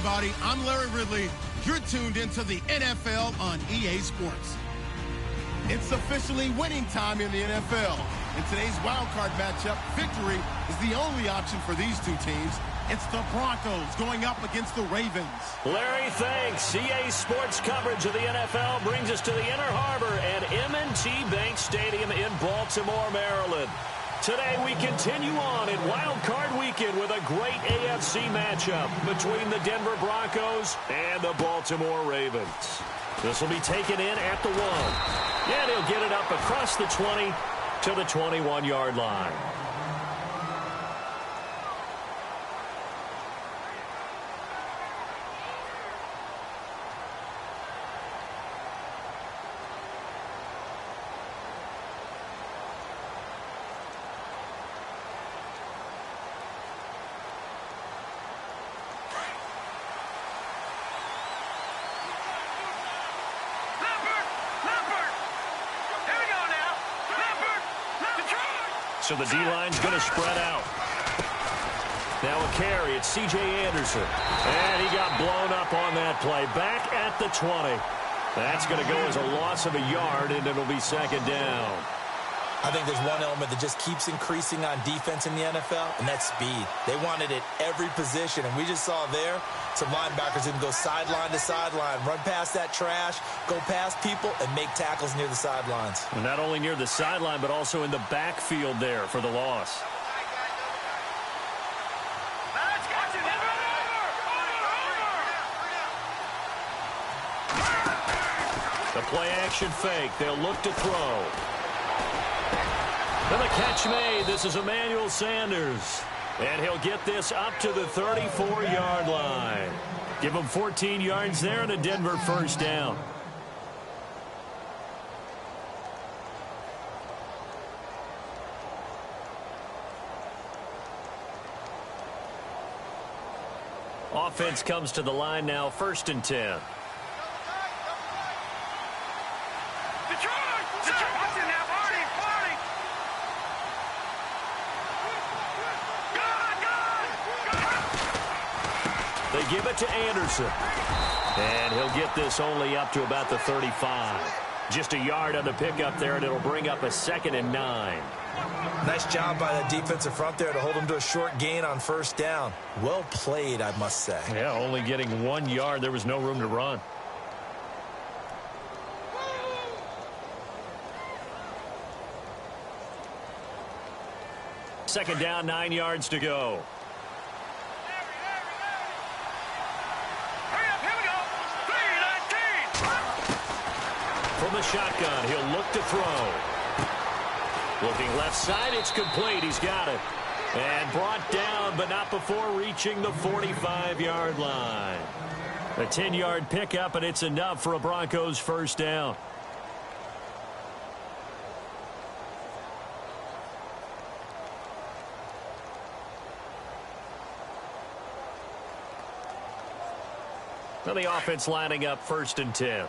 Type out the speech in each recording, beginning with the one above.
everybody. I'm Larry Ridley. You're tuned into the NFL on EA Sports. It's officially winning time in the NFL. In today's wildcard matchup, victory is the only option for these two teams. It's the Broncos going up against the Ravens. Larry, thanks. EA Sports coverage of the NFL brings us to the Inner Harbor at M&T Bank Stadium in Baltimore, Maryland. Today we continue on in Wild Card Weekend with a great AFC matchup between the Denver Broncos and the Baltimore Ravens. This will be taken in at the 1. And he'll get it up across the 20 to the 21-yard line. So the D-line's going to spread out. Now a carry. It's C.J. Anderson. And he got blown up on that play. Back at the 20. That's going to go as a loss of a yard, and it'll be second down. I think there's one element that just keeps increasing on defense in the NFL, and that's speed. They want it at every position, and we just saw there some linebackers that can go sideline to sideline, run past that trash, go past people, and make tackles near the sidelines. And not only near the sideline, but also in the backfield there for the loss. The play-action fake. They'll look to throw. And the catch made. This is Emmanuel Sanders. And he'll get this up to the 34-yard line. Give him 14 yards there and a Denver first down. Offense comes to the line now, 1st and 10. They give it to Anderson. And he'll get this only up to about the 35. Just a yard on the pickup there, and it'll bring up a 2nd and 9. Nice job by the defensive front there to hold him to a short gain on 1st down. Well played, I must say. Yeah, only getting 1 yard. There was no room to run. Second down, 9 yards to go. From the shotgun, he'll look to throw. Looking left side, it's complete. He's got it. And brought down, but not before reaching the 45-yard line. A 10-yard pickup, and it's enough for a Broncos first down. Well, the offense lining up 1st and 10.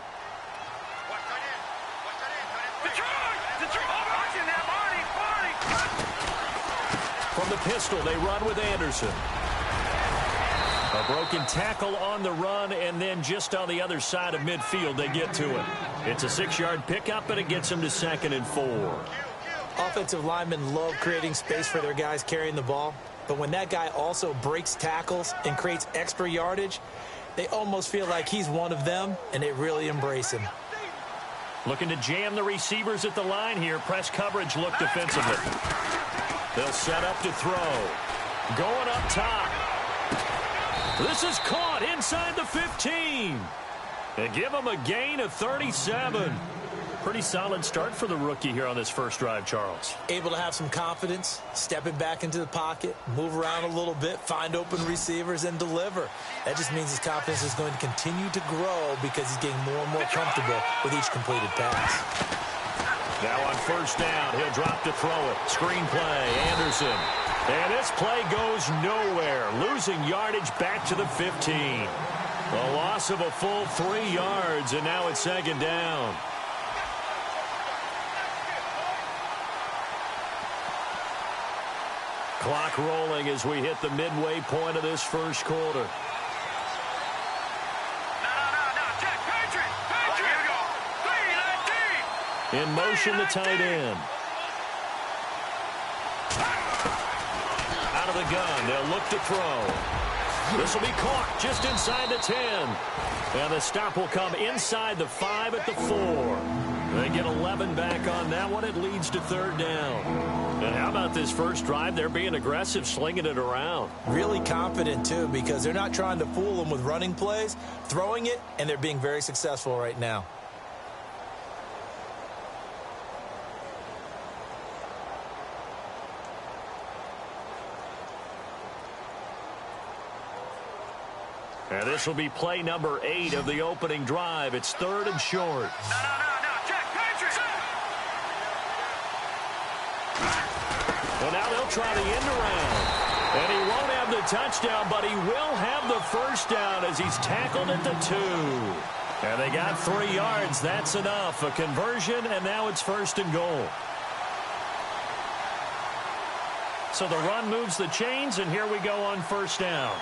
From the pistol, they run with Anderson. A broken tackle on the run, and then just on the other side of midfield, they get to it. It's a 6-yard pickup, and it gets them to 2nd and 4. Offensive linemen love creating space for their guys carrying the ball, but when that guy also breaks tackles and creates extra yardage, they almost feel like he's one of them, and they really embrace him. Looking to jam the receivers at the line here. Press coverage look defensively. They'll set up to throw. Going up top. This is caught inside the 15. They give him a gain of 37. Pretty solid start for the rookie here on this first drive, Charles. Able to have some confidence, stepping back into the pocket, move around a little bit, find open receivers, and deliver. That just means his confidence is going to continue to grow because he's getting more and more comfortable with each completed pass. Now on 1st down, he'll drop to throw it. Screen play, Anderson. And this play goes nowhere. Losing yardage back to the 15. A loss of a full 3 yards, and now it's 2nd down. Clock rolling as we hit the midway point of this first quarter. In motion, the tight end. Out of the gun, they'll look to throw. This will be caught just inside the 10. And the stop will come inside the 5 at the 4. They get 11 back on that one. It leads to third down. And how about this first drive? They're being aggressive, slinging it around. Really confident, too, because they're not trying to fool them with running plays, throwing it, and they're being very successful right now. And this will be play number 8 of the opening drive. It's third and short. Well, now they'll try the end around. And he won't have the touchdown, but he will have the first down as he's tackled at the 2. And they got 3 yards. That's enough. A conversion, and now it's first and goal. So the run moves the chains, and here we go on first down.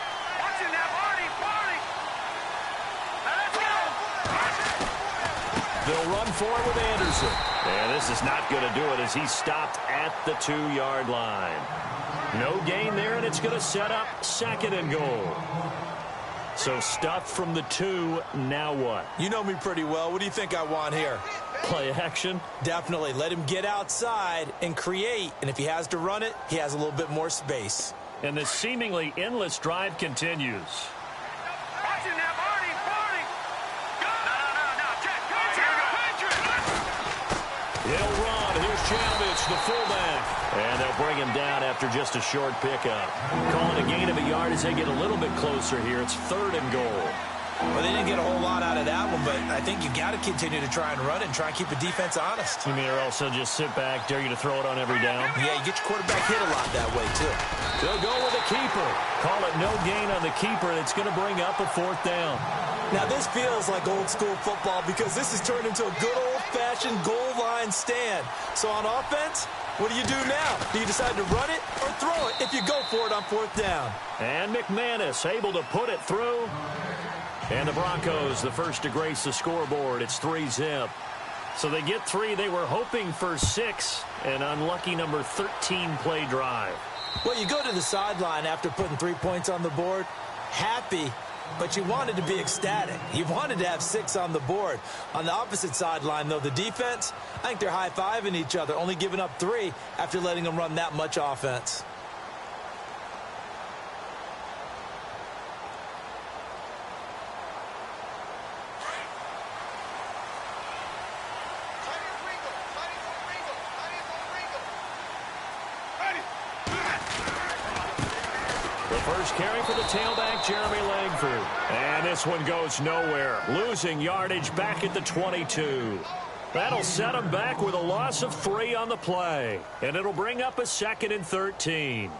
They'll run for it with Anderson. And this is not going to do it as he's stopped at the 2-yard line. No gain there, and it's going to set up second and goal. So stuffed from the 2, now what? You know me pretty well. What do you think I want here? Play action? Definitely. Let him get outside and create. And if he has to run it, he has a little bit more space. And the seemingly endless drive continues. He'll run. Here's Chanovich, the fullback. And they'll bring him down after just a short pickup. Calling a gain of a yard as they get a little bit closer here. It's third and goal. Well, they didn't get a whole lot out of that one, but I think you got to continue to try and run it and try and keep the defense honest. You mean or also just sit back, dare you to throw it on every down? Yeah, you get your quarterback hit a lot that way, too. They'll go with a keeper. Call it no gain on the keeper, and it's going to bring up a fourth down. Now, this feels like old-school football because this has turned into a good old-fashioned goal line stand. So on offense, what do you do now? Do you decide to run it or throw it if you go for it on fourth down? And McManus able to put it through. And the Broncos, the first to grace the scoreboard. It's 3-zip. So they get 3. They were hoping for 6. An unlucky number 13 play drive. Well, you go to the sideline after putting 3 points on the board, happy, but you wanted to be ecstatic. You wanted to have 6 on the board. On the opposite sideline, though, the defense, I think they're high-fiving each other, only giving up 3 after letting them run that much offense. First carry for the tailback, Jeremy Langford. And this one goes nowhere. Losing yardage back at the 22. That'll set him back with a loss of 3 on the play. And it'll bring up a 2nd and 13.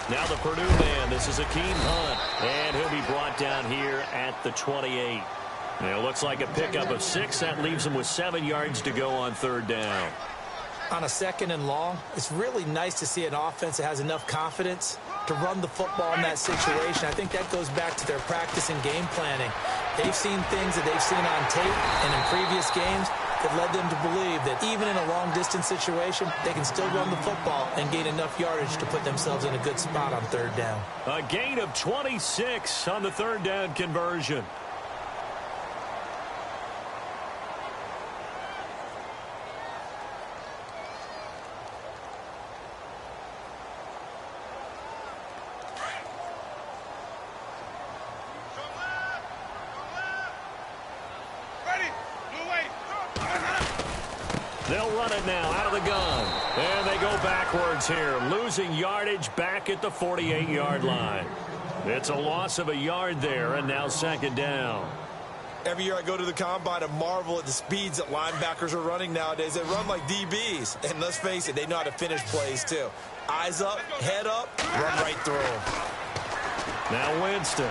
Now the Purdue man, this is a keen punt, and he'll be brought down here at the 28. Now it looks like a pickup of 6. That leaves him with 7 yards to go on third down. On a 2nd and long, it's really nice to see an offense that has enough confidence to run the football in that situation. I think that goes back to their practice and game planning. They've seen things that they've seen on tape and in previous games that led them to believe that even in a long-distance situation, they can still run the football and gain enough yardage to put themselves in a good spot on third down. A gain of 26 on the third down conversion. They'll run it now out of the gun. And they go backwards here, losing yardage back at the 48-yard line. It's a loss of a yard there, and now 2nd down. Every year I go to the combine and marvel at the speeds that linebackers are running nowadays. They run like DBs. And let's face it, they know how to finish plays too. Eyes up, head up, run right through them. Now Winston.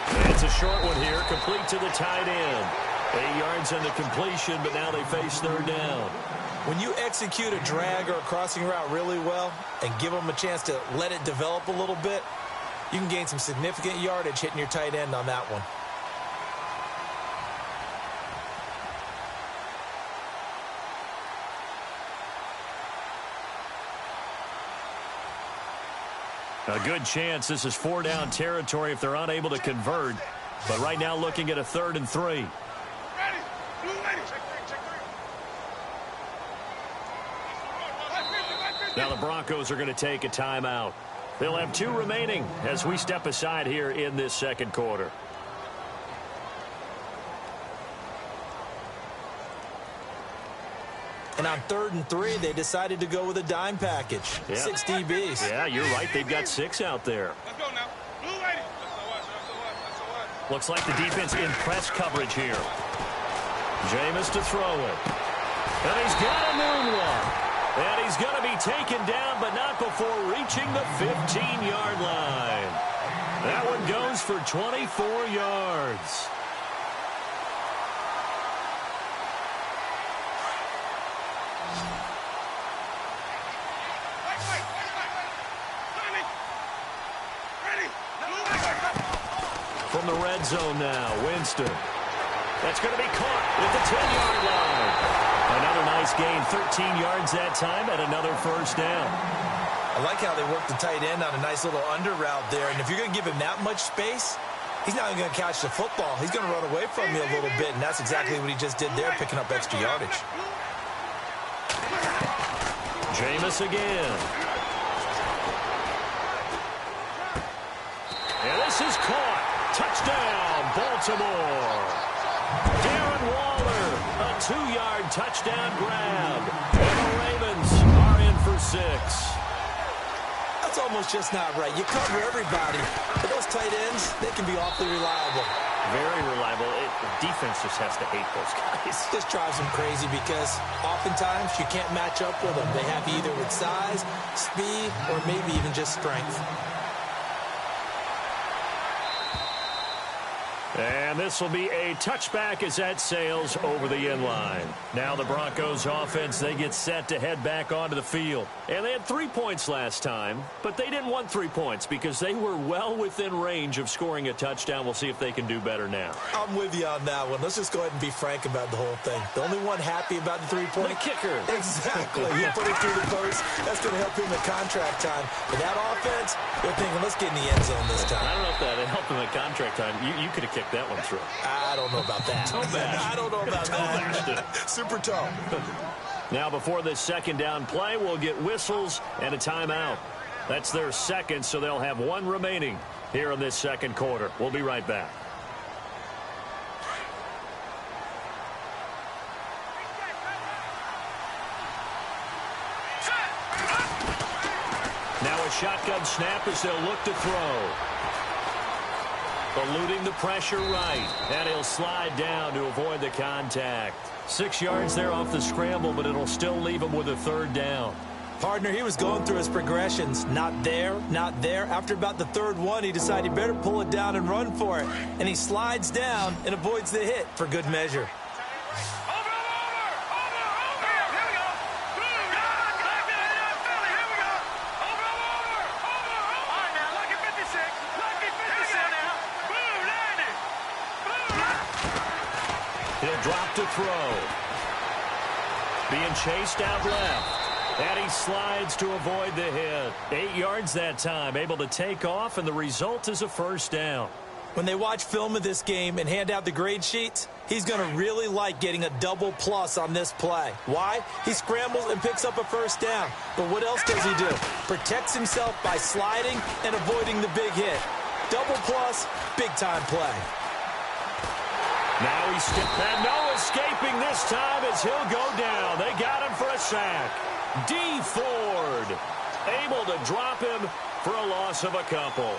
And it's a short one here, complete to the tight end. 8 yards on the completion, but now they face third down. When you execute a drag or a crossing route really well and give them a chance to let it develop a little bit, you can gain some significant yardage hitting your tight end on that one. A good chance this is 4-down territory if they're unable to convert. But right now looking at a 3rd and 3. Now the Broncos are going to take a timeout. They'll have 2 remaining as we step aside here in this second quarter. And on 3rd and 3, they decided to go with a dime package. Yeah. 6 DBs. Yeah, you're right. They've got 6 out there. Let's go now. Blue lady. Looks like the defense in press coverage here. Jameis to throw it. And he's got a moonwalk. And he's going to be taken down, but not before reaching the 15-yard line. That one goes for 24 yards. From the red zone now, Winston. That's going to be caught at the 10-yard line. Another nice gain, 13 yards that time, and another first down. I like how they work the tight end on a nice little under route there. And if you're going to give him that much space, he's not even going to catch the football. He's going to run away from you a little bit, and that's exactly what he just did there, picking up extra yardage. Jameis again. And this is caught. Touchdown, Baltimore. Darren Waller, a 2-yard touchdown grab. And the Ravens are in for 6. That's almost just not right. You cover everybody. But those tight ends, they can be awfully reliable. Very reliable. The defense just has to hate those guys. Just drives them crazy because oftentimes you can't match up with them. They have either with size, speed, or maybe even just strength. And this will be a touchback as that sails over the end line. Now the Broncos offense, they get set to head back onto the field. And they had 3 points last time, but they didn't want 3 points because they were well within range of scoring a touchdown. We'll see if they can do better now. I'm with you on that one. Let's just go ahead and be frank about the whole thing. The only one happy about the 3-point. The kicker. Exactly. You put it through the post. That's going to help him at contract time. But that offense, they're thinking, let's get in the end zone this time. I don't know if that helped him at contract time. You could have kicked that one through. I don't know about that. I don't know about that. Super tough. Now before this second down play, we'll get whistles and a timeout. That's their second, so they'll have 1 remaining here in this second quarter. We'll be right back. Now a shotgun snap as they'll look to throw. Eluding the pressure right. And he'll slide down to avoid the contact. 6 yards there off the scramble, but it'll still leave him with a 3rd down. Partner, he was going through his progressions. Not there, not there. After about the 3rd one, he decided he better pull it down and run for it. And he slides down and avoids the hit for good measure. He'll drop to throw. Being chased out left. And he slides to avoid the hit. 8 yards that time, able to take off, and the result is a first down. When they watch film of this game and hand out the grade sheets, he's going to really like getting a double plus on this play. Why? He scrambles and picks up a first down. But what else does he do? Protects himself by sliding and avoiding the big hit. Double plus, big-time play. Now he's stipped, and no escaping this time as he'll go down. They got him for a sack. D. Ford able to drop him for a loss of a couple.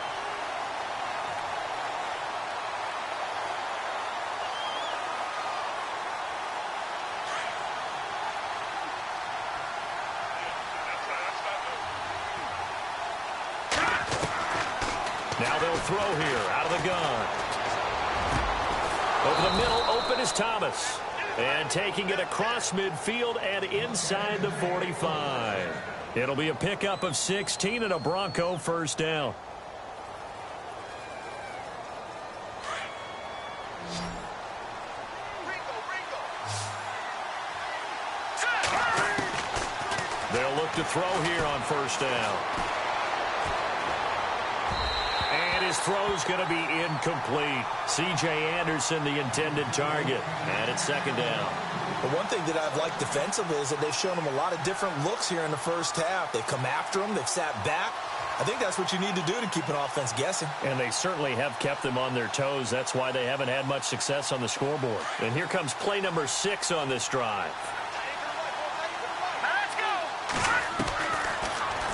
Now they'll throw here out of the gun. Over the middle, open is Thomas. And taking it across midfield and inside the 45. It'll be a pickup of 16 and a Bronco first down. They'll look to throw here on first down. And his throw's going to be incomplete. C.J. Anderson, the intended target. And it's second down. But one thing that I've liked defensively is that they've shown him a lot of different looks here in the first half. They've come after him. They've sat back. I think that's what you need to do to keep an offense guessing. And they certainly have kept them on their toes. That's why they haven't had much success on the scoreboard. And here comes play number 6 on this drive.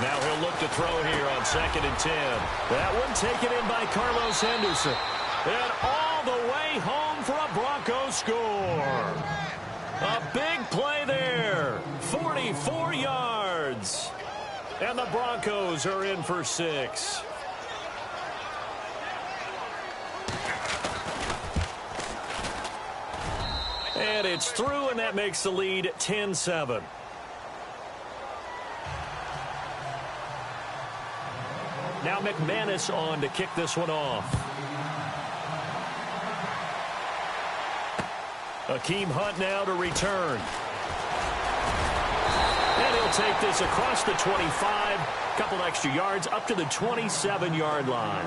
Now he'll look to throw here on 2nd and 10. That one taken in by Carlos Henderson. And all the way home for a Broncos score. A big play there. 44 yards. And the Broncos are in for 6. And it's through, and that makes the lead 10-7. Now McManus on to kick this one off. Akeem Hunt now to return. And he'll take this across the 25. Couple extra yards up to the 27-yard line.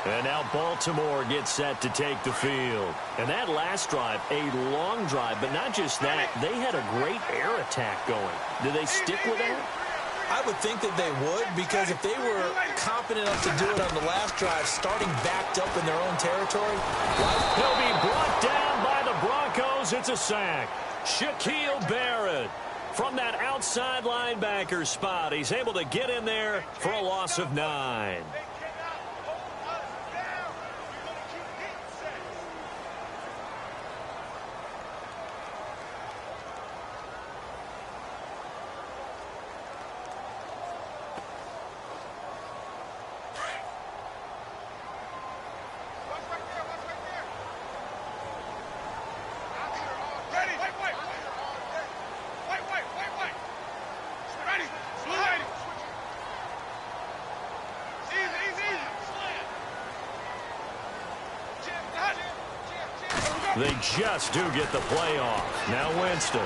And now Baltimore gets set to take the field. And that last drive, a long drive, but not just that. They had a great air attack going. Do they stick with that? I would think that they would, because if they were confident enough to do it on the last drive, starting backed up in their own territory. He'll be brought down by the Broncos. It's a sack. Shaquille Barrett from that outside linebacker spot. He's able to get in there for a loss of 9. They just do get the play off. Now Winston.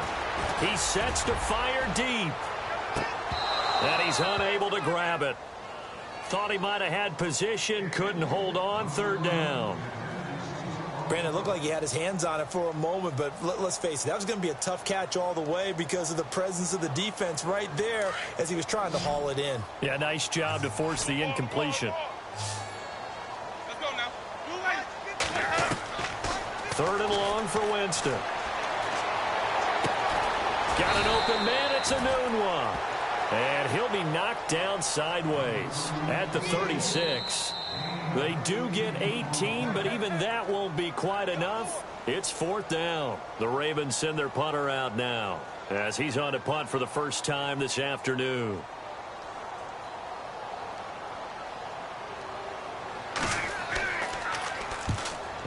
He sets to fire deep. And he's unable to grab it. Thought he might have had position. Couldn't hold on. 3rd down. Brandon, it looked like he had his hands on it for a moment, but let's face it, that was going to be a tough catch all the way because of the presence of the defense right there as he was trying to haul it in. Yeah, nice job to force the incompletion. 3rd and long for Winston. Got an open man. It's a noon one. And he'll be knocked down sideways at the 36. They do get 18, but even that won't be quite enough. It's 4th down. The Ravens send their punter out now as he's on to punt for the first time this afternoon.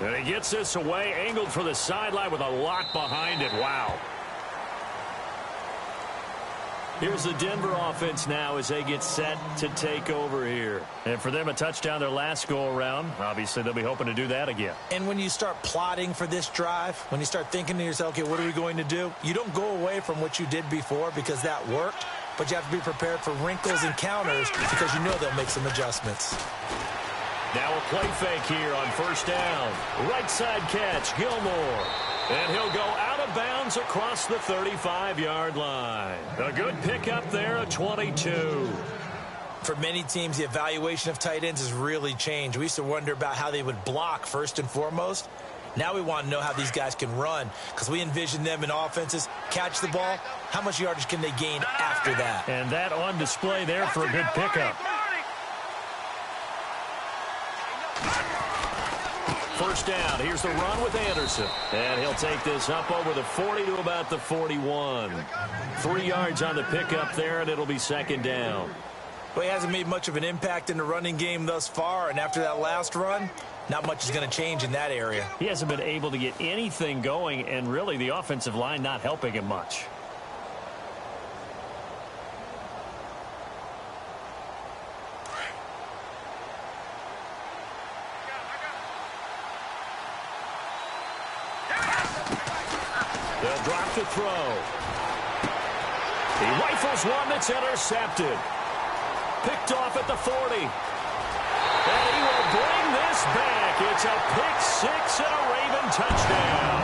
And he gets this away, angled for the sideline with a lot behind it. Wow. Here's the Denver offense now as they get set to take over here. And for them, a touchdown their last go-around. Obviously, they'll be hoping to do that again. And when you start plotting for this drive, when you start thinking to yourself, okay, what are we going to do? You don't go away from what you did before because that worked, but you have to be prepared for wrinkles and counters because you know they'll make some adjustments. Now a play fake here on 1st down. Right side catch, Gilmore. And he'll go out of bounds across the 35-yard line. A good pickup there, a 22. For many teams, the evaluation of tight ends has really changed. We used to wonder about how they would block first and foremost. Now we want to know how these guys can run because we envision them in offenses. Catch the ball, how much yardage can they gain after that? And that on display there for a good pickup. 1st down. Here's the run with Anderson. And he'll take this up over the 40 to about the 41. 3 yards on the pickup there, and it'll be 2nd down. Well, he hasn't made much of an impact in the running game thus far, and after that last run, not much is going to change in that area. He hasn't been able to get anything going, and really the offensive line not helping him much. They'll drop to throw. He rifles one that's intercepted. Picked off at the 40. And he will bring this back. It's a pick six and a Raven touchdown.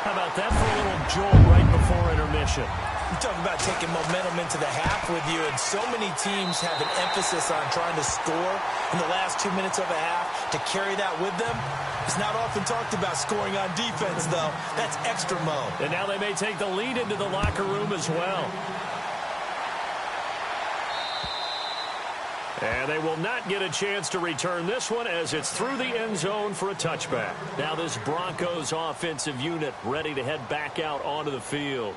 How about that for a little jolt right before intermission? You're talking about taking momentum into the half with you, and so many teams have an emphasis on trying to score in the last 2 minutes of a half. To carry that with them, it's not often talked about scoring on defense, though. That's extra mode. And now they may take the lead into the locker room as well. And they will not get a chance to return this one as it's through the end zone for a touchback. Now this Broncos offensive unit ready to head back out onto the field.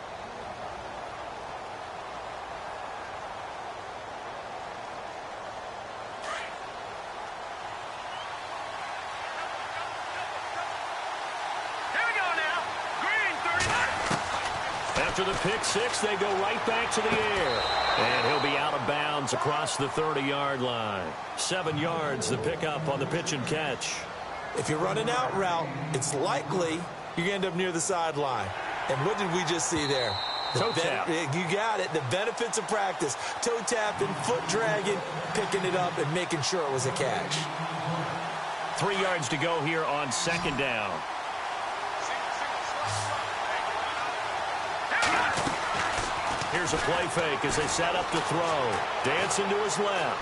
After the pick six, they go right back to the air. And he'll be out of bounds across the 30-yard line. 7 yards, the pickup on the pitch and catch. If you're running out route, it's likely you're going to end up near the sideline. And what did we just see there? Toe tap. You got it. The benefits of practice. Toe tapping, foot dragging, picking it up, and making sure it was a catch. 3 yards to go here on second down. Here's a play fake as they set up to throw. Dancing to his left.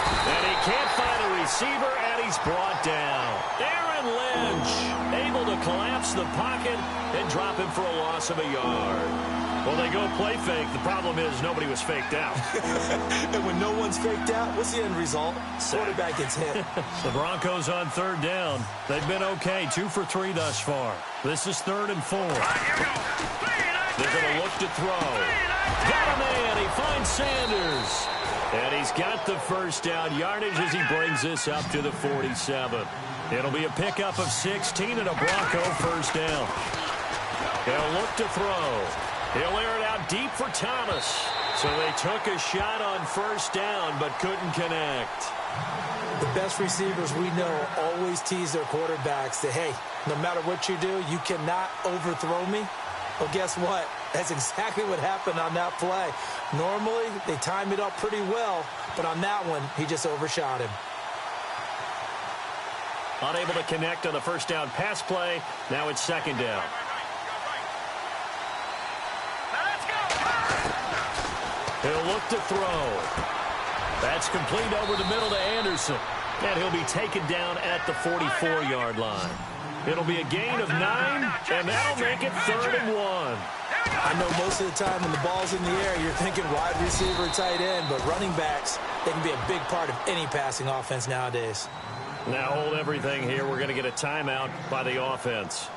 And he can't find a receiver, and he's brought down. Aaron Lynch able to collapse the pocket and him for a loss of a yard. Well, they go play fake. The problem is nobody was faked out. And when no one's faked out, what's the end result? Quarterback gets hit. The Broncos on third down. They've been okay. 2 for 3 thus far. This is 3rd and 4. They're going to look to throw. Got a man. He finds Sanders. And he's got the first down yardage as he brings this up to the 47. It'll be a pickup of 16 and a Bronco first down. They'll look to throw. He'll air it out deep for Thomas. So they took a shot on first down but couldn't connect. The best receivers we know always tease their quarterbacks that, hey, no matter what you do, you cannot overthrow me. Well, guess what? That's exactly what happened on that play. Normally, they time it up pretty well, but on that one, he just overshot him. Unable to connect on the first down pass play. Now it's second down. He'll look to throw. That's complete over the middle to Anderson. And he'll be taken down at the 44-yard line. It'll be a gain of 9, and that'll make it 3rd and 1. I know most of the time when the ball's in the air, you're thinking wide receiver, tight end, but running backs, they can be a big part of any passing offense nowadays. Now hold everything here. We're going to get a timeout by the offense,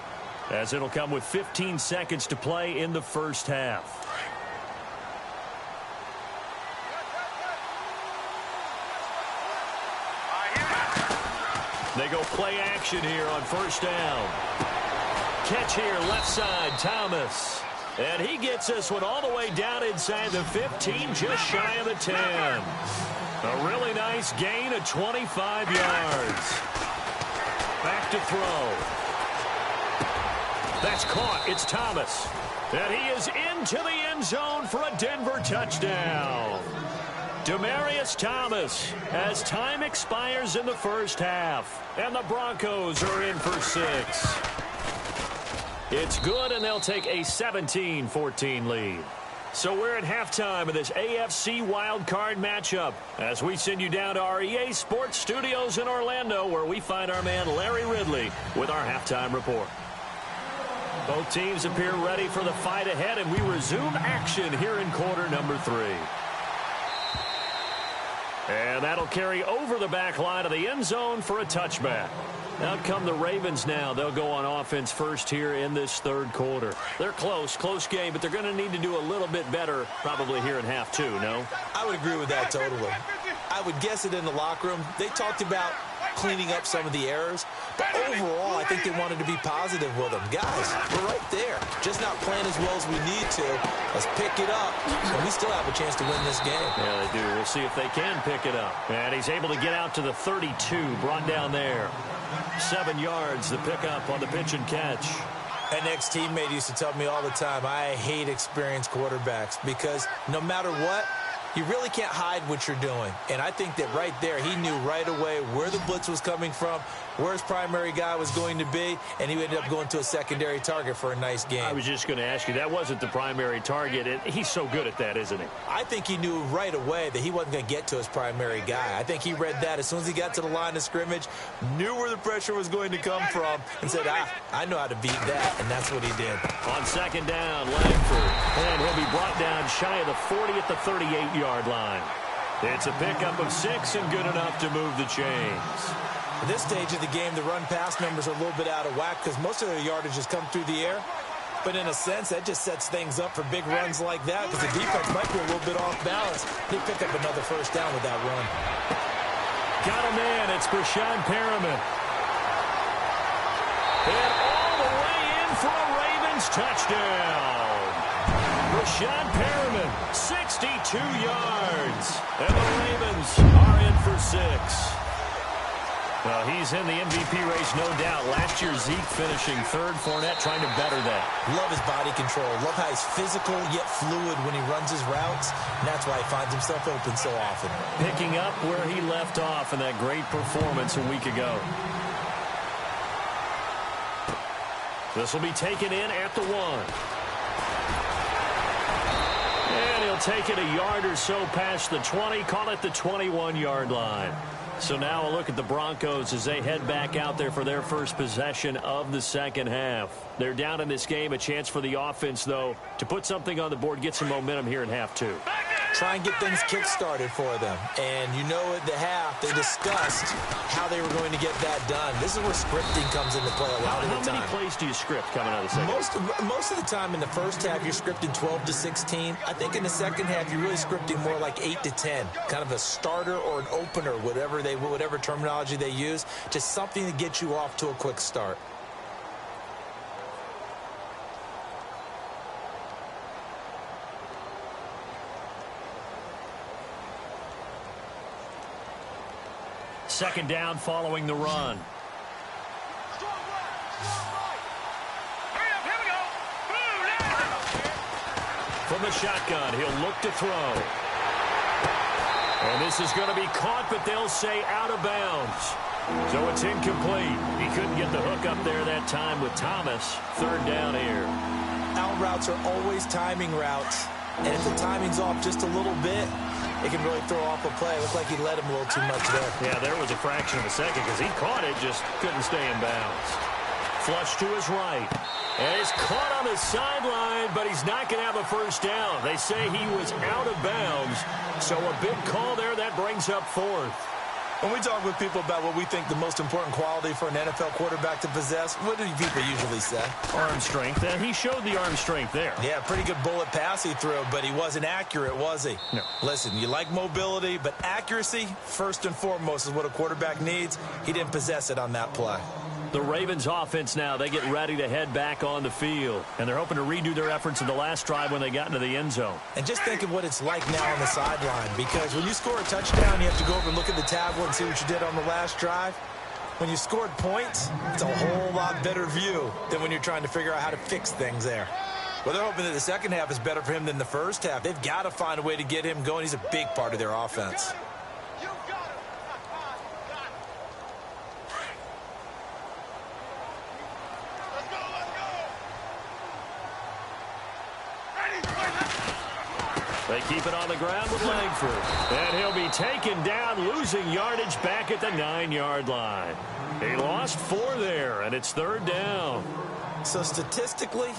as it'll come with 15 seconds to play in the first half. They go play action here on first down. Catch here, left side, Thomas. And he gets this one all the way down inside the 15, just shy of the 10. A really nice gain of 25 yards. Back to throw. That's caught. It's Thomas. And he is into the end zone for a Denver touchdown. Demaryius Thomas as time expires in the first half. And the Broncos are in for 6. It's good, and they'll take a 17-14 lead. So we're at halftime of this AFC wildcard matchup as we send you down to our EA Sports Studios in Orlando, where we find our man Larry Ridley with our halftime report. Both teams appear ready for the fight ahead, and we resume action here in quarter number 3. And that'll carry over the back line of the end zone for a touchback. Out come the Ravens now. They'll go on offense first here in this third quarter. They're close game, but they're going to need to do a little bit better probably here in half two, no? I would agree with that totally. I would guess it in the locker room. They talked about cleaning up some of the errors, but overall, I think they wanted to be positive with them. Guys, we're right there. Just not playing as well as we need to. Let's pick it up, and we still have a chance to win this game. Yeah, they do. We'll see if they can pick it up. And he's able to get out to the 32, brought down there. 7 yards, the pickup on the pitch and catch. An ex-teammate used to tell me all the time, I hate experienced quarterbacks because no matter what, you really can't hide what you're doing. And I think that right there, he knew right away where the blitz was coming from, where his primary guy was going to be, and he ended up going to a secondary target for a nice game. I was just going to ask you, that wasn't the primary target. He's so good at that, isn't he? I think he knew right away that he wasn't going to get to his primary guy. I think he read that as soon as he got to the line of scrimmage, knew where the pressure was going to come from, and said, I know how to beat that, and that's what he did. On second down, Langford, and he'll be brought down shy of the 40 at the 38-yard line. It's a pickup of 6 and good enough to move the chains. At this stage of the game, the run-pass numbers are a little bit out of whack because most of their yardage has come through the air. But in a sense, that just sets things up for big runs like that because the defense might be a little bit off balance. They pick up another first down with that run. Got a man. It's Brashad Perriman. And all the way in for a Ravens touchdown. Brashad Perriman, 62 yards. And the Ravens are in for 6. Well, he's in the MVP race, no doubt. Last year, Zeke finishing third. Fournette trying to better that. Love his body control. Love how he's physical yet fluid when he runs his routes. And that's why he finds himself open so often. Picking up where he left off in that great performance a week ago. This will be taken in at the 1. And he'll take it a yard or so past the 20. Call it the 21-yard line. So now a look at the Broncos as they head back out there for their first possession of the second half. They're down in this game. A chance for the offense, though, to put something on the board, get some momentum here in half 2. Try and get things kick-started for them. And you know at the half, they discussed how they were going to get that done. This is where scripting comes into play a lot of the time. How many plays do you script coming out of the second? Most of the time in the first half, you're scripting 12 to 16. I think in the second half, you're really scripting more like 8 to 10. Kind of a starter or an opener, whatever terminology they use. Just something to get you off to a quick start. Second down following the run. From the shotgun, he'll look to throw. And this is going to be caught, but they'll say out of bounds. So it's incomplete. He couldn't get the hook up there that time with Thomas. Third down here. Out routes are always timing routes. And if the timing's off just a little bit, it can really throw off a play. It looked like he let him a little too much there. Yeah, there was a fraction of a second because he caught it, just couldn't stay in bounds. Flush to his right. And he's caught on the sideline, but he's not going to have a first down. They say he was out of bounds. So a big call there that brings up 4th. When we talk with people about what we think the most important quality for an NFL quarterback to possess, what do people usually say? Arm strength, and he showed the arm strength there. Yeah, pretty good bullet pass he threw, but he wasn't accurate, was he? No. Listen, you like mobility, but accuracy, first and foremost, is what a quarterback needs. He didn't possess it on that play. The Ravens offense now, they get ready to head back on the field. And they're hoping to redo their efforts in the last drive when they got into the end zone. And just think of what it's like now on the sideline. Because when you score a touchdown, you have to go over and look at the tablet and see what you did on the last drive. When you scored points, it's a whole lot better view than when you're trying to figure out how to fix things there. Well, they're hoping that the second half is better for him than the first half. They've got to find a way to get him going. He's a big part of their offense. They keep it on the ground with Langford. And he'll be taken down, losing yardage back at the 9-yard line. He lost 4 there, and it's third down. So statistically,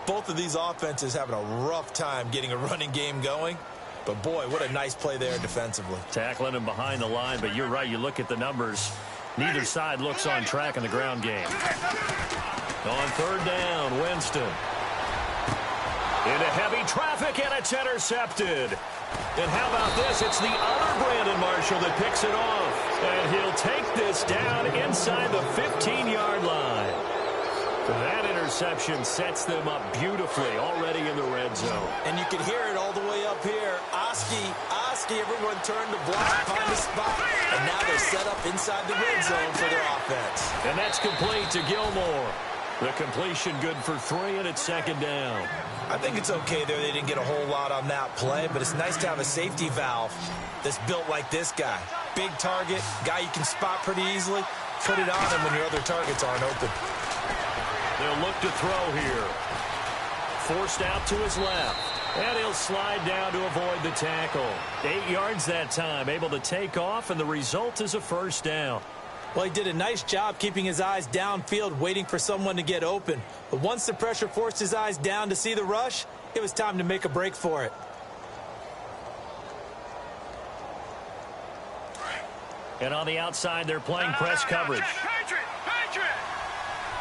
both of these offenses having a rough time getting a running game going. But, boy, what a nice play there defensively. Tackling him behind the line, but you're right. You look at the numbers. Neither side looks on track in the ground game. On third down, Winston. Into heavy traffic, and it's intercepted. And how about this? It's the other Brandon Marshall that picks it off. And he'll take this down inside the 15-yard line. That interception sets them up beautifully already in the red zone. And you can hear it all the way up here. Oski, everyone turned to block, find a spot. And now they're set up inside the red zone for their offense. And that's complete to Gilmore. The completion good for 3, and it's second down. I think it's okay there. They didn't get a whole lot on that play, but it's nice to have a safety valve that's built like this guy. Big target, guy you can spot pretty easily. Put it on him when your other targets aren't open. They'll look to throw here. Forced out to his left. And he'll slide down to avoid the tackle. 8 yards that time, able to take off, and the result is a first down. Well, he did a nice job keeping his eyes downfield, waiting for someone to get open. But once the pressure forced his eyes down to see the rush, it was time to make a break for it. And on the outside, they're playing press coverage. Patriot!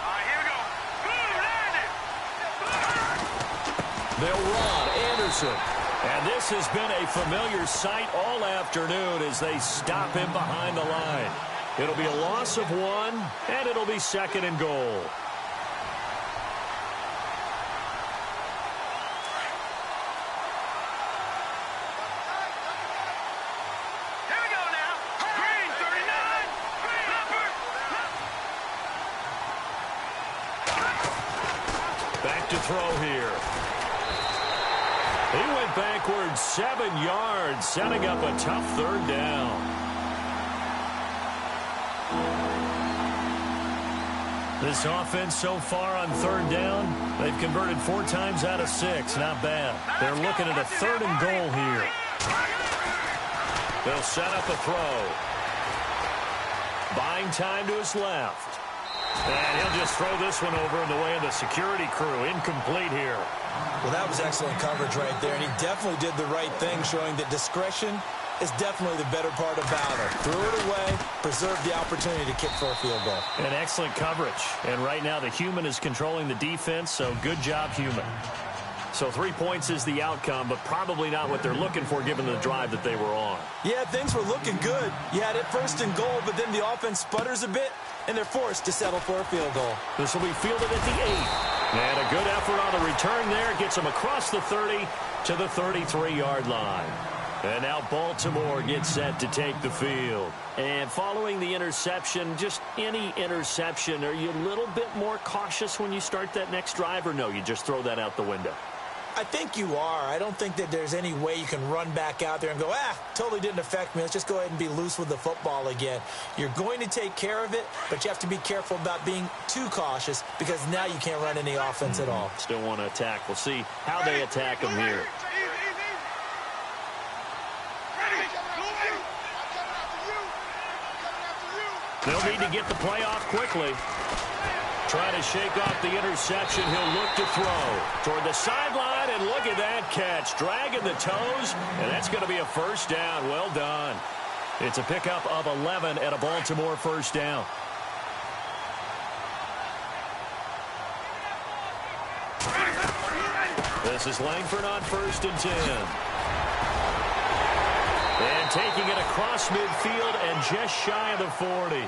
All right, here we go. They'll run. Anderson. And this has been a familiar sight all afternoon as they stop him behind the line. It'll be a loss of 1, and it'll be second and goal. Here we go now. Green, 39. Back to throw here. He went backwards 7 yards, setting up a tough third down. This offense so far on third down, they've converted 4 times out of 6. Not bad. They're looking at a third and goal here. They'll set up a throw. Buying time to his left. And he'll just throw this one over in the way of the security crew. Incomplete here. Well, that was excellent coverage right there, and he definitely did the right thing, showing that discretion is definitely the better part about it. Threw it away, preserved the opportunity to kick for a field goal. And excellent coverage. And right now the human is controlling the defense, so good job, human. So 3 points is the outcome, but probably not what they're looking for given the drive that they were on. Yeah, things were looking good. You had it first and goal, but then the offense sputters a bit, and they're forced to settle for a field goal. This will be fielded at the 8. And a good effort on the return there. Gets him across the 30 to the 33-yard line. And now Baltimore gets set to take the field. And following the interception, just any interception, are you a little bit more cautious when you start that next drive, or no, you just throw that out the window? I think you are. I don't think that there's any way you can run back out there and go, totally didn't affect me. Let's just go ahead and be loose with the football again. You're going to take care of it, but you have to be careful about being too cautious because now you can't run any offense at all. Still want to attack. We'll see how they attack him here. They'll need to get the play off quickly. Trying to shake off the interception. He'll look to throw toward the sideline, and look at that catch. Dragging the toes, and that's going to be a first down. Well done. It's a pickup of 11 and a Baltimore first down. This is Langford on 1st and 10. And taking it across midfield and just shy of the 40.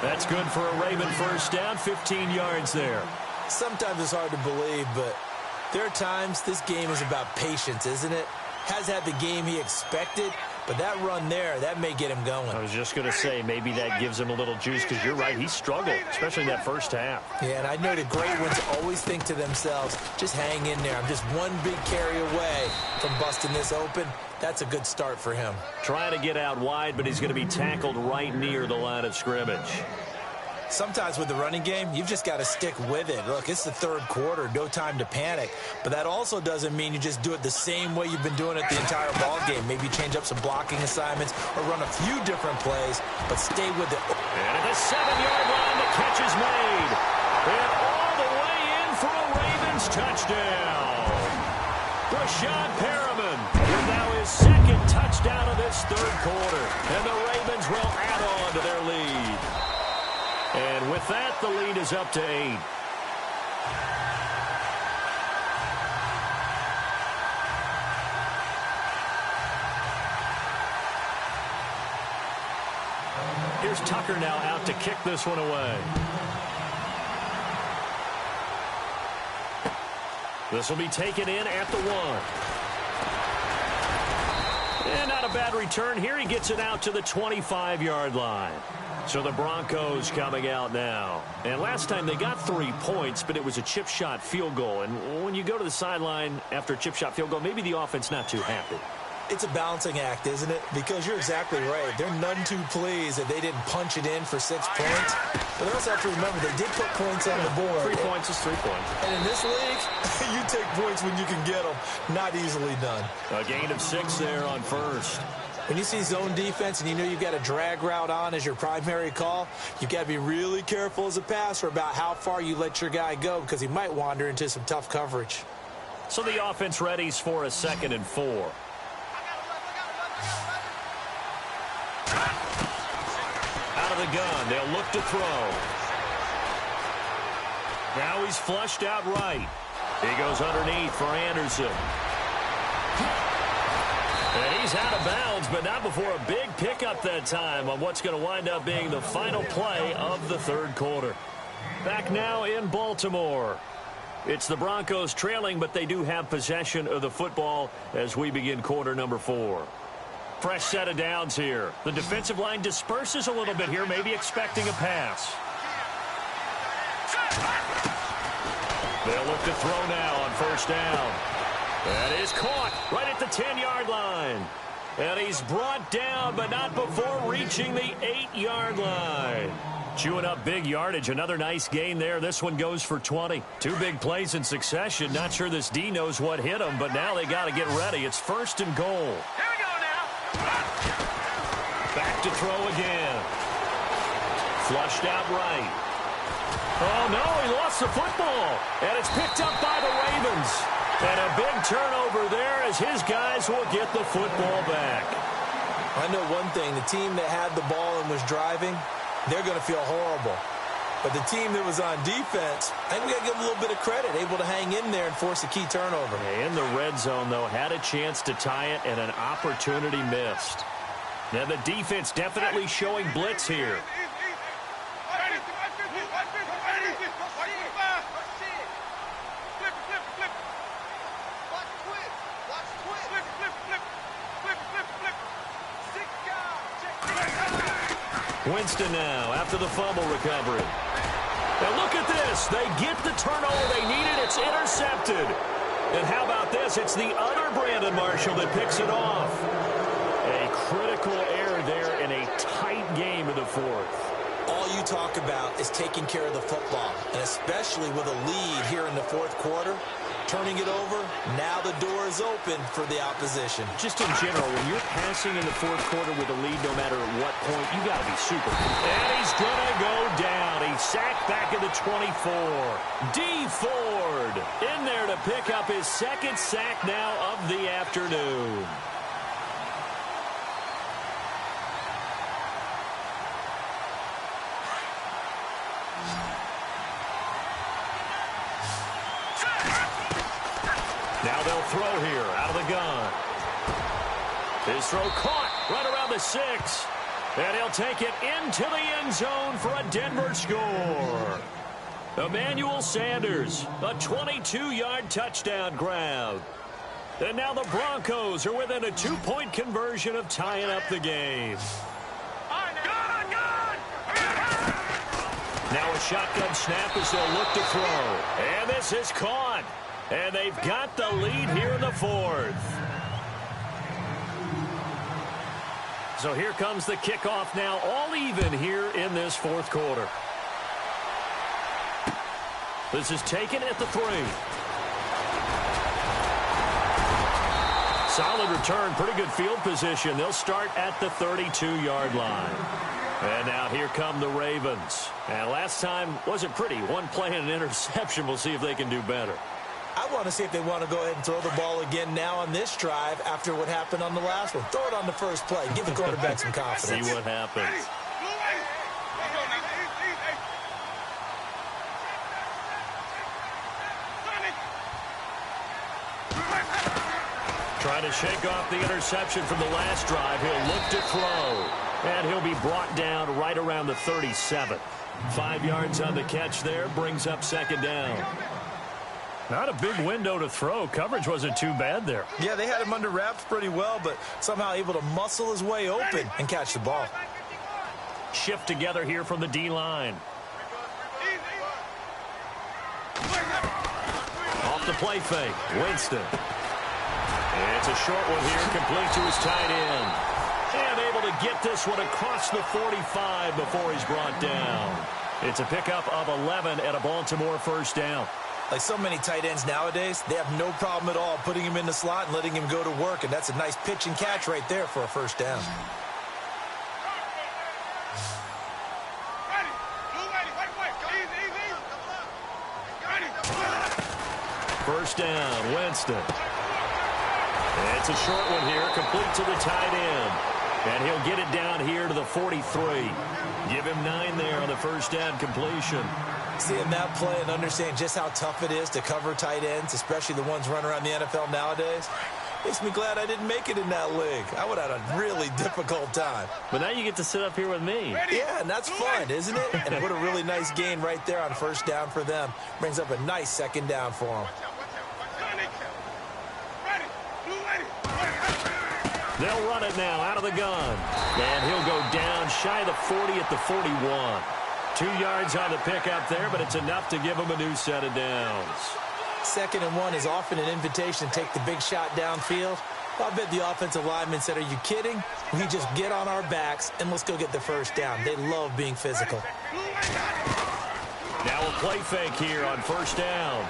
That's good for a Raven first down, 15 yards there. Sometimes it's hard to believe, but there are times this game is about patience, isn't it? Has had the game he expected, but that run there, that may get him going. I was just going to say, maybe that gives him a little juice, because you're right, he struggled, especially in that first half. Yeah, and I know the great ones always think to themselves, just hang in there. I'm just one big carry away from busting this open. That's a good start for him. Trying to get out wide, but he's going to be tackled right near the line of scrimmage. Sometimes with the running game, you've just got to stick with it. Look, it's the third quarter, no time to panic. But that also doesn't mean you just do it the same way you've been doing it the entire ball game. Maybe change up some blocking assignments or run a few different plays, but stay with it. And at the 7-yard line, the catch is made. And all the way in for a Ravens touchdown. Rashad Perriman with now his second touchdown of this third quarter. And the Ravens will add on to their lead. And with that, the lead is up to 8. Here's Tucker now out to kick this one away. This will be taken in at the 1. And not a bad return here. He gets it out to the 25-yard line. So the Broncos coming out now. And last time they got 3 points, but it was a chip shot field goal. And when you go to the sideline after a chip shot field goal, maybe the offense not too happy. It's a balancing act, isn't it? Because you're exactly right. They're none too pleased that they didn't punch it in for 6 points. But they also have to remember they did put points on the board. 3 points is 3 points. And in this league, you take points when you can get them. Not easily done. A gain of 6 there on first. When you see zone defense and you know you've got a drag route on as your primary call, you've got to be really careful as a passer about how far you let your guy go because he might wander into some tough coverage. So the offense readies for a 2nd and 4. Out of the gun, they'll look to throw. Now he's flushed out right. He goes underneath for Anderson. And he's out of bounds, but not before a big pickup that time on what's going to wind up being the final play of the third quarter. Back now in Baltimore. It's the Broncos trailing, but they do have possession of the football as we begin quarter number 4. Fresh set of downs here. The defensive line disperses a little bit here, maybe expecting a pass. They'll look to throw now on first down. That is caught right at the 10-yard line. And he's brought down, but not before reaching the 8-yard line. Chewing up big yardage. Another nice gain there. This one goes for 20. 2 big plays in succession. Not sure this D knows what hit him, but now they got to get ready. It's 1st and goal. Here we go now. Back to throw again. Flushed out right. Oh, no, he lost the football. And it's picked up by the Ravens. And a big turnover there as his guys will get the football back. I know one thing. The team that had the ball and was driving, they're going to feel horrible. But the team that was on defense, I think we got to give them a little bit of credit, able to hang in there and force a key turnover. In the red zone, though, had a chance to tie it and an opportunity missed. Now the defense definitely showing blitz here. Winston now after the fumble recovery. Now look at this. They get the turnover they needed. It's intercepted. And how about this? It's the other Brandon Marshall that picks it off. A critical error there in a tight game in the 4th. All you talk about is taking care of the football, and especially with a lead here in the 4th quarter. Turning it over, now the door is open for the opposition. Just in general, when you're passing in the 4th quarter with a lead, no matter at what point, you got to be super. And he's going to go down. He's sacked back at the 24. D. Ford in there to pick up his 2nd sack now of the afternoon. Now they'll throw here out of the gun. His throw caught right around the 6. And he'll take it into the end zone for a Denver score. Emmanuel Sanders, a 22-yard touchdown grab. And now the Broncos are within a 2-point conversion of tying up the game. Now a shotgun snap as they'll look to throw. And this is caught. And they've got the lead here in the 4th. So here comes the kickoff now, all even here in this 4th quarter. This is taken at the 3. Solid return, pretty good field position. They'll start at the 32-yard line. And now here come the Ravens. And last time wasn't pretty. One play and an interception. We'll see if they can do better. I want to see if they want to go ahead and throw the ball again now on this drive after what happened on the last one. Throw it on the first play. Give the quarterback some confidence. See what happens. Trying to shake off the interception from the last drive. He'll look to throw. And he'll be brought down right around the 37. 5 yards on the catch there. Brings up second down. Not a big window to throw. Coverage wasn't too bad there. Yeah, they had him under wraps pretty well, but somehow able to muscle his way open and catch the ball. Shift together here from the D-line. Off the play fake. Winston. It's a short one here, complete to his tight end. And able to get this one across the 45 before he's brought down. It's a pickup of 11 at a Baltimore first down. Like so many tight ends nowadays, they have no problem at all putting him in the slot and letting him go to work, and that's a nice pitch and catch right there for a first down. First down, Winston. It's a short one here, complete to the tight end. And he'll get it down here to the 43. Give him 9 there on the first down completion. Seeing that play and understanding just how tough it is to cover tight ends, especially the ones running around the NFL nowadays, makes me glad I didn't make it in that league. I would have had a really difficult time. But now you get to sit up here with me. Yeah, and that's fun, isn't it? And what a really nice gain right there on first down for them. Brings up a nice second down for them. They'll run it now out of the gun. And he'll go down shy of the 40 at the 41. 2 yards on the pickup there, but it's enough to give him a new set of downs. 2nd and 1 is often an invitation to take the big shot downfield. I bet the offensive lineman said, are you kidding? We just get on our backs and let's go get the first down. They love being physical. Now a play fake here on first down.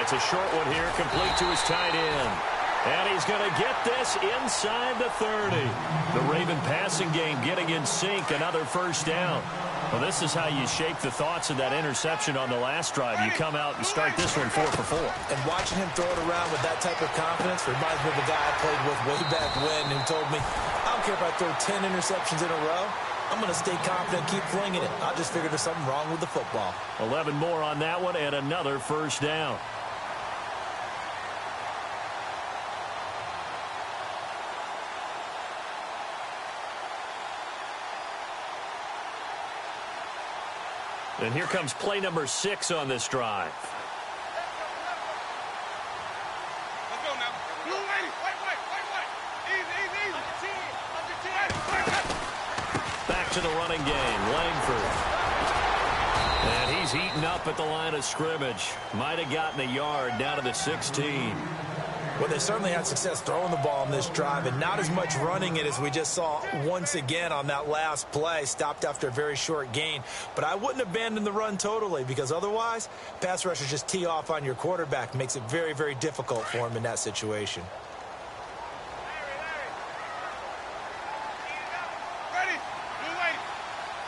It's a short one here, complete to his tight end. And he's going to get this inside the 30. The Raven passing game getting in sync, another first down. Well, this is how you shake the thoughts of that interception on the last drive. You come out and start this one 4 for 4. And watching him throw it around with that type of confidence reminds me of a guy I played with way back when who told me, I don't care if I throw 10 interceptions in a row. I'm going to stay confident, keep flinging it. I just figured there's something wrong with the football. 11 more on that one and another first down. And here comes play number 6 on this drive. Let's go now. Blue lady. White. Easy. Back to the running game. Langford. And he's eaten up at the line of scrimmage. Might have gotten a yard down to the 16. Well, they certainly had success throwing the ball on this drive and not as much running it as we just saw once again on that last play. Stopped after a very short gain. But I wouldn't abandon the run totally because otherwise, pass rushers just tee off on your quarterback. Makes it very, very difficult for him in that situation.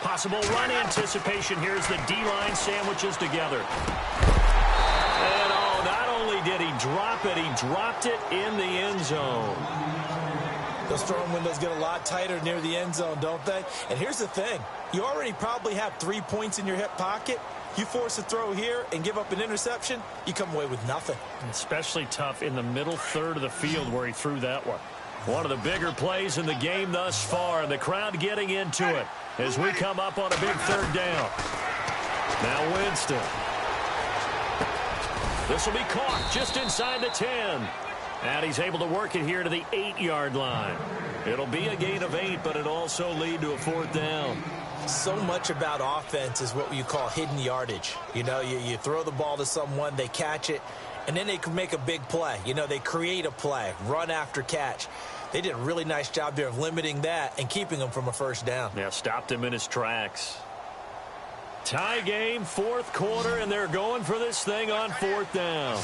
Possible run anticipation. Here's the D-line sandwiches together. And not only did he drop it, he dropped it in the end zone. Those throwing windows get a lot tighter near the end zone, don't they? And here's the thing. You already probably have 3 points in your hip pocket. You force a throw here and give up an interception, you come away with nothing. Especially tough in the middle third of the field where he threw that one. One of the bigger plays in the game thus far, and the crowd getting into it as we come up on a big third down. Now Winston. This will be caught just inside the 10. And he's able to work it here to the 8-yard line. It'll be a gain of 8, but it'll also lead to a 4th down. So much about offense is what you call hidden yardage. You know, you throw the ball to someone, they catch it, and then they can make a big play. You know, they create a play, run after catch. They did a really nice job there of limiting that and keeping him from a first down. Yeah, stopped him in his tracks. Tie game, 4th quarter, and they're going for this thing on 4th down.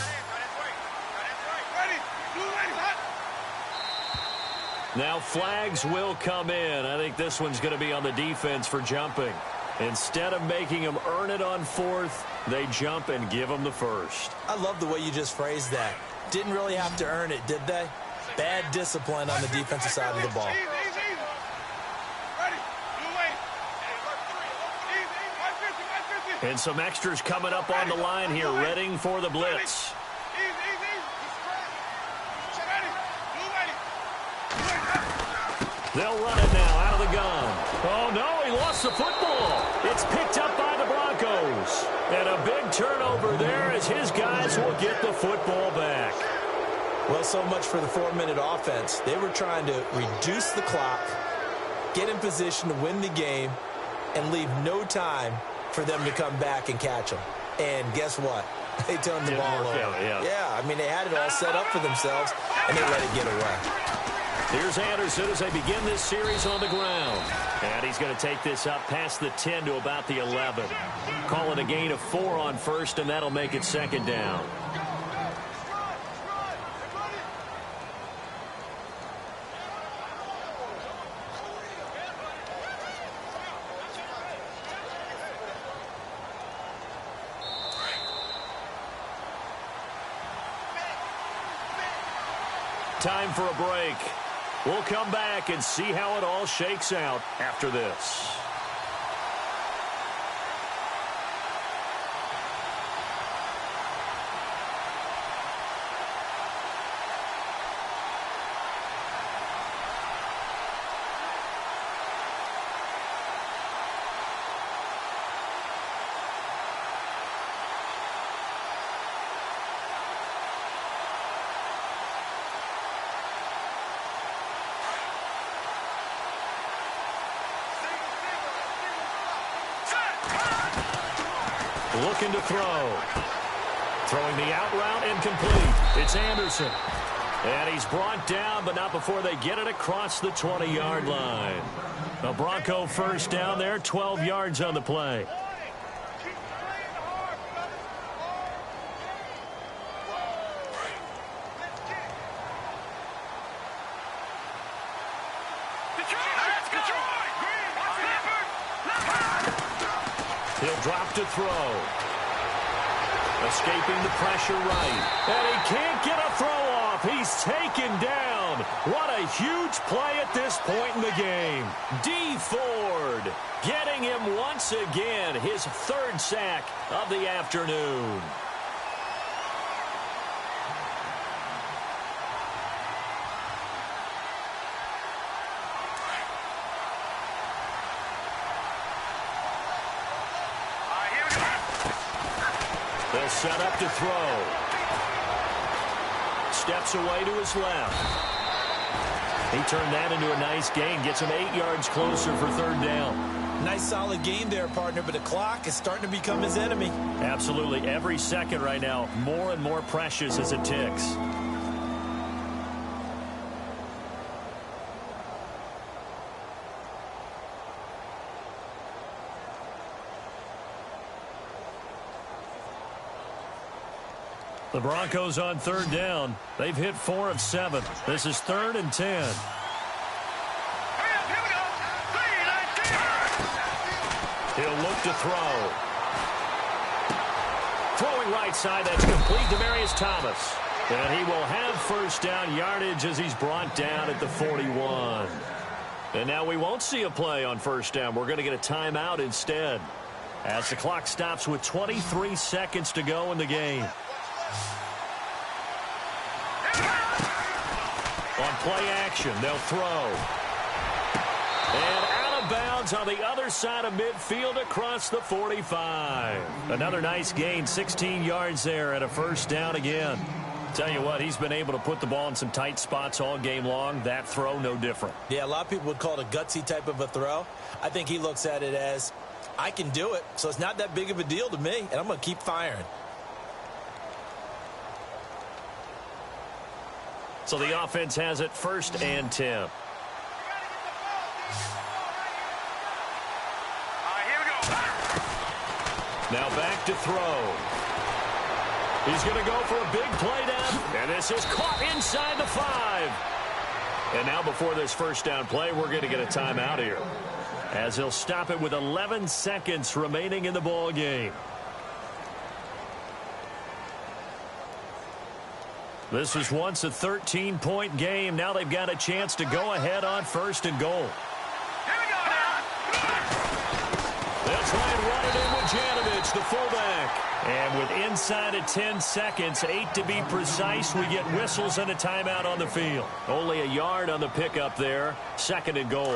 Now flags will come in. I think this one's going to be on the defense for jumping. Instead of making him earn it on fourth, they jump and give him the first. I love the way you just phrased that. Didn't really have to earn it, did they? Bad discipline on the defensive side of the ball. And some extras coming up on the line here, readying for the blitz. They'll run it now out of the gun. Oh, no, he lost the football. It's picked up by the Broncos. And a big turnover there as his guys will get the football back. Well, so much for the 4-minute offense. They were trying to reduce the clock, get in position to win the game, and leave no time for them to come back and catch them. And guess what? They turned the ball over. Yeah, I mean, they had it all set up for themselves, and they let it get away. Here's Anderson as they begin this series on the ground. And he's going to take this up past the 10 to about the 11. Call it a gain of 4 on first, and that'll make it second down. Time for a break. We'll come back and see how it all shakes out after this. Looking to throw. Throwing the out route incomplete. It's Anderson. And he's brought down, but not before they get it across the 20-yard line. A Bronco first down there, 12 yards on the play. He'll drop to throw. Escaping the pressure right. And he can't get a throw off. He's taken down. What a huge play at this point in the game. D. Ford getting him once again. His third sack of the afternoon. They'll set up to throw. Steps away to his left. He turned that into a nice gain. Gets him 8 yards closer for third down. Nice solid game there, partner, but the clock is starting to become his enemy. Absolutely. Every second right now, more and more precious as it ticks. The Broncos on third down. They've hit 4 of 7. This is 3rd and 10. He'll look to throw. Throwing right side, that's complete to Demaryius Thomas. And he will have first down yardage as he's brought down at the 41. And now we won't see a play on first down. We're going to get a timeout instead, as the clock stops with 23 seconds to go in the game. On play action, they'll throw. And out of bounds on the other side of midfield across the 45. Another nice gain, 16 yards there and a first down again. Tell you what, he's been able to put the ball in some tight spots all game long. That throw, no different. Yeah, a lot of people would call it a gutsy type of a throw. I think he looks at it as, I can do it, so it's not that big of a deal to me, and I'm going to keep firing. So the offense has it 1st and 10. Here we go. Now back to throw. He's going to go for a big play down. And this is caught inside the 5. And now before this first down play, we're going to get a timeout here. as he'll stop it with 11 seconds remaining in the ball game. This was once a 13-point game. Now they've got a chance to go ahead on 1st and goal. Here we go now. They'll try and run it in with Janovich, the fullback. And with inside of 10 seconds, 8 to be precise, we get whistles and a timeout on the field. Only a yard on the pickup there. 2nd and goal.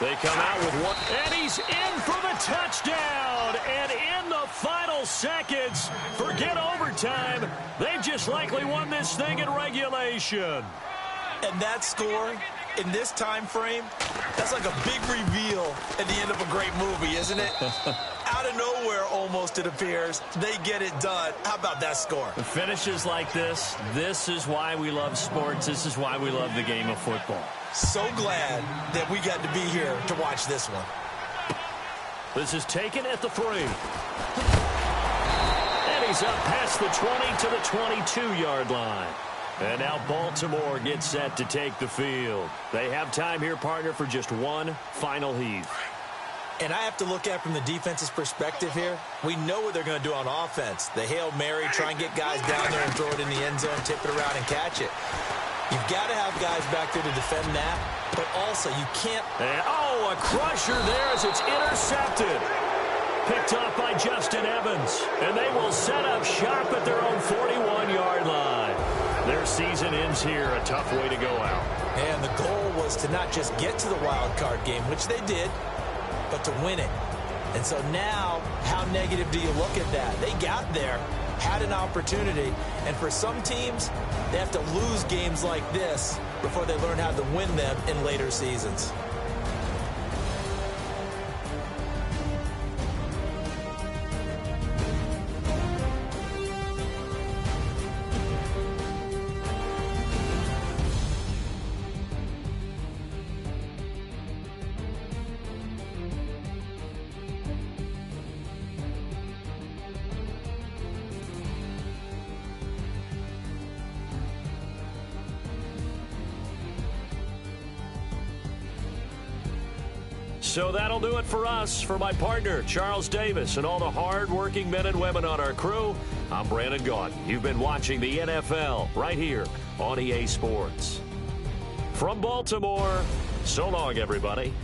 They come out with one, and he's in for the touchdown. And in the final seconds, forget overtime, they've just likely won this thing in regulation. And that score, in this time frame, that's like a big reveal at the end of a great movie, isn't it? Out of nowhere, almost, it appears, they get it done. How about that score? The finishes like this is why we love sports. This is why we love the game of football. So glad that we got to be here to watch this one. This is taken at the 3. And he's up past the 20 to the 22-yard line. And now Baltimore gets set to take the field. They have time here, partner, for just one final heave. And I have to look at it from the defense's perspective here. We know what they're going to do on offense. The Hail Mary, try and get guys down there and throw it in the end zone, tip it around and catch it. You've got to have guys back there to defend that, but also you can't. And, oh, a crusher there as it's intercepted. Picked off by Justin Evans. And they will set up shop at their own 41-yard line. Their season ends here, a tough way to go out. And the goal was to not just get to the wild card game, which they did, but to win it. And so now, how negative do you look at that? They got there, had an opportunity, and for some teams, they have to lose games like this before they learn how to win them in later seasons. So that'll do it for us. For my partner, Charles Davis, and all the hard-working men and women on our crew, I'm Brandon Gaudin. You've been watching the NFL right here on EA Sports. From Baltimore, so long, everybody.